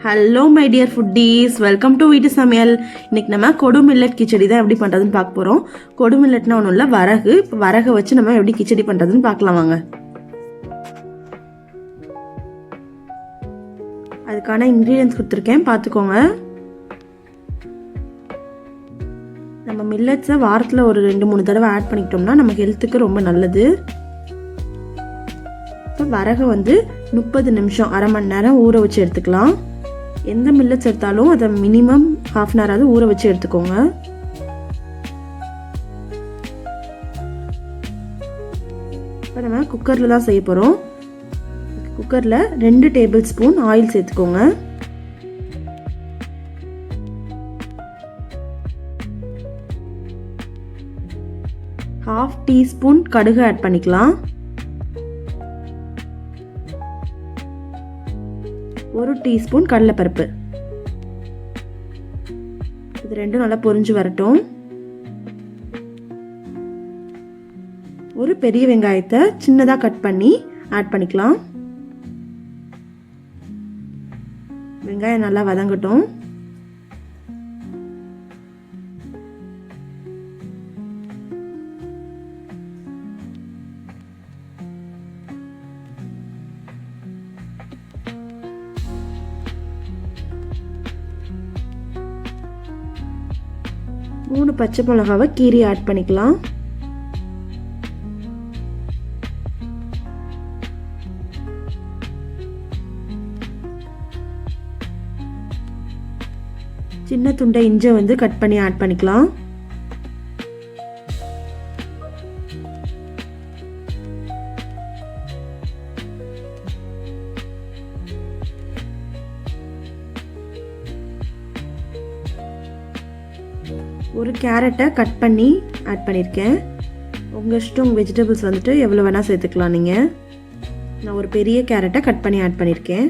Hello my dear foodies, welcome to வீட்டு சமையல். இன்றைக்கி நம்ம கொடு மில்லட் கிச்சடி தான் எப்படி பண்ணுறதுன்னு பார்க்க போகிறோம். கொடு மில்லட்னா ஒன்றும் இல்லை, வரகு. இப்போ வரகை வச்சு நம்ம எப்படி கிச்சடி பண்ணுறதுன்னு பார்க்கலாம் வாங்க. அதுக்கான இன்க்ரீடியன்ஸ் கொடுத்துருக்கேன், பார்த்துக்கோங்க. நம்ம மில்லட்ஸை வாரத்தில் ஒரு 2-3 தடவை ஆட் பண்ணிக்கிட்டோம்னா நம்ம ஹெல்த்துக்கு ரொம்ப நல்லது. இப்போ வரகை 30 நிமிஷம், அரை மணி நேரம் ஊற வச்சு எடுத்துக்கலாம். எந்த மில்லட்ஸ் எடுத்தாலும் அதை மினிமம் ½ அன் ஹவராவது ஊற வச்சு எடுத்துக்கோங்க. இப்போ நம்ம குக்கரில் தான் செய்ய போகிறோம். குக்கரில் 2 டேபிள் ஸ்பூன் ஆயில் சேர்த்துக்கோங்க. ½ டீஸ்பூன் கடுகு ஆட் பண்ணிக்கலாம். 1 டீஸ்பூன் கடலைப்பருப்பு. இது ரெண்டும் நல்லா பொரிஞ்சு வரட்டும். ஒரு பெரிய வெங்காயத்தை சின்னதாக கட் பண்ணி ஆட் பண்ணிக்கலாம். வெங்காயம் நல்லா வதங்கட்டும். மூணு பச்சை மிளகாவை கீரி ஆட் பண்ணிக்கலாம். சின்ன துண்டை இஞ்சி கட் பண்ணி ஆட் பண்ணிக்கலாம். ஒரு கேரட்டை கட் பண்ணி ஆட் பண்ணியிருக்கேன். உங்கள் இஷ்டம், வெஜிடபிள்ஸ் எவ்வளோ வேணால் சேர்த்துக்கலாம் நீங்கள். நான் ஒரு பெரிய கேரட்டை கட் பண்ணி ஆட் பண்ணியிருக்கேன்.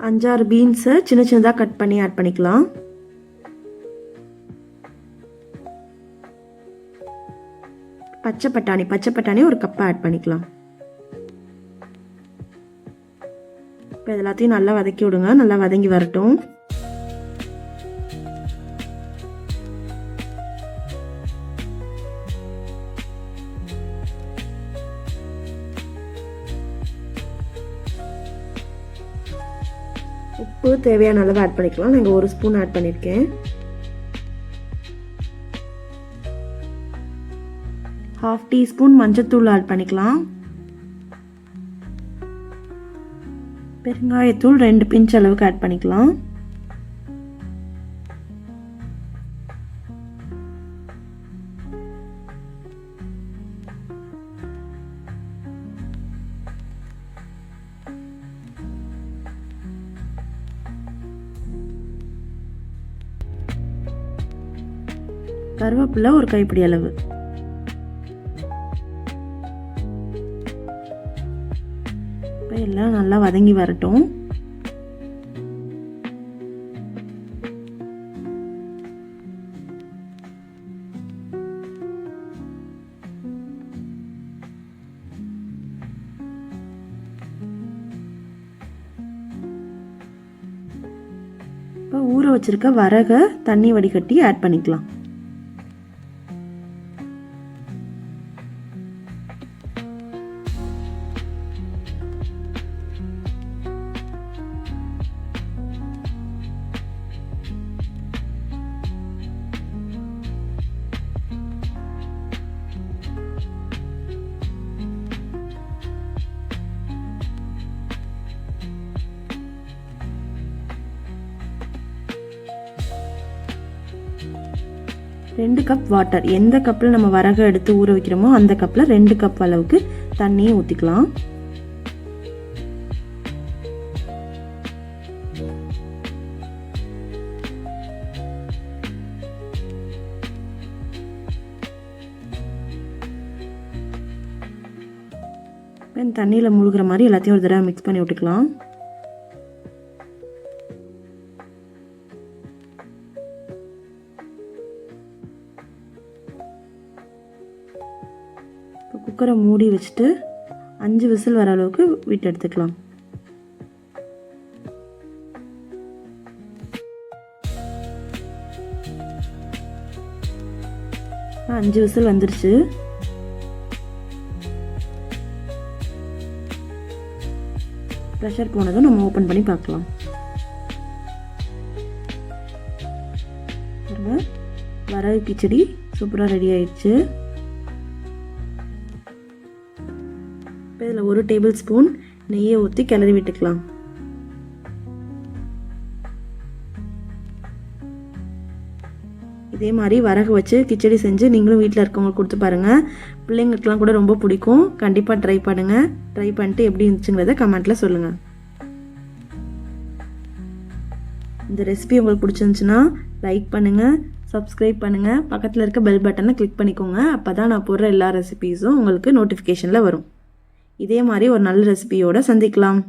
அஞ்சாறு பீன்ஸை சின்ன சின்னதாக கட் பண்ணி ஆட் பண்ணிக்கலாம். பச்சை பட்டாணி ஒரு கப்பை ஆட் பண்ணிக்கலாம். இப்போ எல்லாத்தையும் நல்லா வதக்கி விடுங்க. நல்லா வதங்கி வரட்டும். உப்பு தேவையான அளவு ஆட் பண்ணிக்கலாம். நான் 1 ஸ்பூன் ஆட் பண்ணியிருக்கேன். ½ டீஸ்பூன் மஞ்சத்தூள் ஆட் பண்ணிக்கலாம். பெருங்காயத்தூள் 2 பிஞ்ச் அளவுக்கு ஆட் பண்ணிக்கலாம். கருவேப்பிலை ஒரு கைப்பிடி அளவு. எல்லாம் நல்லா வதங்கி வரட்டும். இப்போ ஊற வச்சிருக்க வரகை தண்ணி வடிகட்டி ஆட் பண்ணிக்கலாம். ரெண்டு கப் வாட்டர். எந்த கப்பில் நம்ம வரகை எடுத்து ஊற வைக்கிறோமோ அந்த கப்பில் 2 கப் அளவுக்கு தண்ணியை ஊற்றிக்கலாம். தண்ணியில் முழுகிற மாதிரி எல்லாத்தையும் ஒரு தடவை மிக்ஸ் பண்ணி விட்டுக்கலாம். குக்கரை மூடி வச்சுட்டு 5 விசில் வர அளவுக்கு விட்டு எடுத்துக்கலாம். அஞ்சு விசில் வந்துருச்சு. ப்ரெஷர் போனதும் நம்ம ஓப்பன் பண்ணி பார்க்கலாம். வரகு கிச்சடி சூப்பராக ரெடி ஆயிடுச்சு. இப்போ இதில் 1 டேபிள் ஸ்பூன் நெய்யை ஊற்றி கிளறி விட்டுக்கலாம். இதே மாதிரி வரகு வச்சு கிச்சடி செஞ்சு நீங்களும் வீட்டில் இருக்கவங்களுக்கு கொடுத்து பாருங்கள். பிள்ளைங்களுக்கெலாம் கூட ரொம்ப பிடிக்கும். கண்டிப்பாக ட்ரை பண்ணுங்கள். ட்ரை பண்ணிட்டு எப்படி இருந்துச்சுங்கிறத கமெண்ட்டில் சொல்லுங்கள். இந்த ரெசிபி உங்களுக்கு பிடிச்சிருந்துச்சுன்னா லைக் பண்ணுங்கள், சப்ஸ்கிரைப் பண்ணுங்கள், பக்கத்தில் இருக்க பெல் பட்டனை கிளிக் பண்ணிக்கோங்க. அப்போ தான் நான் போடுற எல்லா ரெசிபீஸும் உங்களுக்கு நோட்டிஃபிகேஷனில் வரும். இதே மாதிரி ஒரு நல்ல ரெசிபியோடு சந்திக்கலாம்.